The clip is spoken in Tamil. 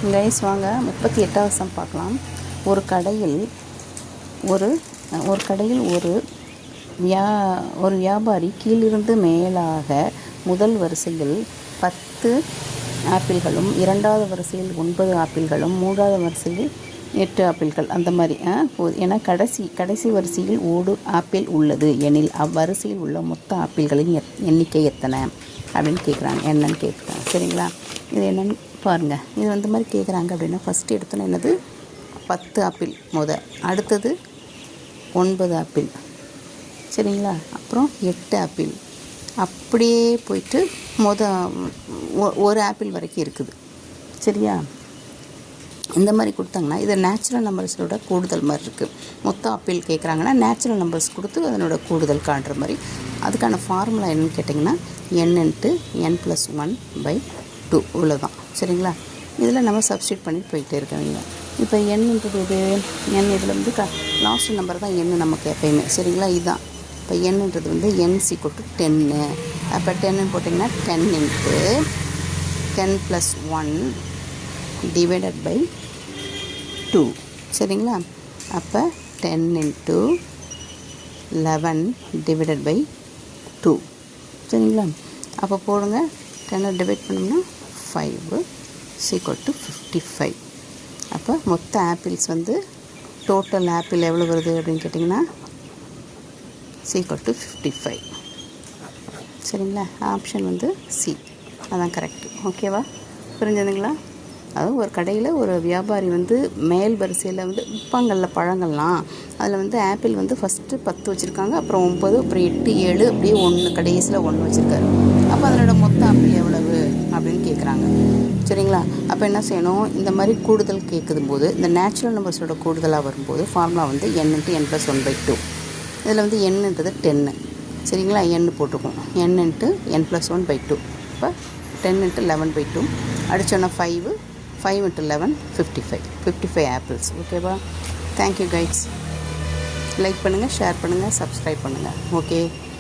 கைஸ் வாங்க 38வது சம் பார்க்கலாம். ஒரு கடையில் ஒரு வியாபாரி கீழிருந்து மேலாக முதல் வரிசையில் 10 ஆப்பிள்களும், இரண்டாவது வரிசையில் 9 ஆப்பிள்களும், மூன்றாவது வரிசையில் 8 ஆப்பிள்கள் அந்த மாதிரி ஏன்னா கடைசி வரிசையில் ஒரு ஆப்பிள் உள்ளது எனில் அவ்வரிசையில் உள்ள மொத்த ஆப்பிள்களின் எண்ணிக்கை எத்தனை அப்படின்னு கேட்குறாங்க. என்னன்னு கேட்குறாங்க. சரிங்களா? இது என்னென்னு பாருங்கள். இது வந்து மாதிரி கேட்குறாங்க அப்படின்னா ஃபஸ்ட்டு எடுத்தோன்னே என்னது 10 ஆப்பிள் அடுத்தது 9 ஆப்பிள், சரிங்களா? அப்புறம் 8 ஆப்பிள், அப்படியே போயிட்டு ஒரு ஆப்பிள் வரைக்கும் இருக்குது. சரியா? இந்த மாதிரி கொடுத்தாங்கன்னா இது நேச்சுரல் நம்பர்ஸோட கூடுதல் மாதிரி இருக்குது. மொத்த ஆப்பிள் கேட்குறாங்கன்னா நேச்சுரல் நம்பர்ஸ் கொடுத்து அதனோட கூடுதல் காட்டுற மாதிரி. அதுக்கான ஃபார்முலா என்னன்னு கேட்டிங்கன்னா n/n+1/2 இவ்வளோதான். சரிங்களா? இதில் நம்ம சப்ஸ்டியூட் பண்ணி போயிட்டே இருக்கவங்க. இப்போ என்னன்றது n இதில் வந்து லாஸ்ட் நம்பர் தான் n நமக்கு எப்பயுமே. சரிங்களா? இதுதான் இப்போ என்னன்றது வந்து n = 10. அப்போ 10ன்னு போட்டிங்கன்னா 10 × 10+1 ÷ 2. சரிங்களா? அப்போ 10 × 11 ÷ 2. சரிங்களா? அப்போ போடுங்க. 10 டிவைட் பண்ணோம்னா 5 = 55. அப்போ மொத்த ஆப்பிள்ஸ் வந்து டோட்டல் ஆப்பிள் எவ்வளோ வருது அப்படின்னு கேட்டிங்கன்னா =55. சரிங்களா? ஆப்ஷன் வந்து சி, அதான் கரெக்டு. ஓகேவா? புரிஞ்சதுங்களா? அதுவும் ஒரு கடையில் ஒரு வியாபாரி வந்து மேல் வரிசையில் வந்து விற்பாங்கள்ல பழங்கள்லாம், அதில் வந்து ஆப்பிள் வந்து ஃபஸ்ட்டு 10 வச்சுருக்காங்க, அப்புறம் 9, அப்புறம் 8, 7, அப்படியே 1 கடைசியில் 1 வச்சுருக்காரு. அப்போ அதனோட மொத்த ஆப்பிள் எவ்வளவு அப்படின்னு கேட்குறாங்க. சரிங்களா? அப்போ என்ன செய்யணும்? இந்த மாதிரி கூடுதல் கேட்கும்போது இந்த நேச்சுரல் நம்பர்ஸோட கூடுதலாக வரும்போது ஃபார்முலா வந்து n/n+1/2. இதில் வந்து nன்றது 10. சரிங்களா? n போட்டிருக்கோம். n/n+1/2. இப்போ 10 × 11/2 அடித்தோன்னா 5 × 11 55 ஆப்பிள்ஸ். ஓகேவா? Thank you guys. லைக் பண்ணுங்கள், ஷேர் பண்ணுங்கள், சப்ஸ்கிரைப் பண்ணுங்கள். ஓகே.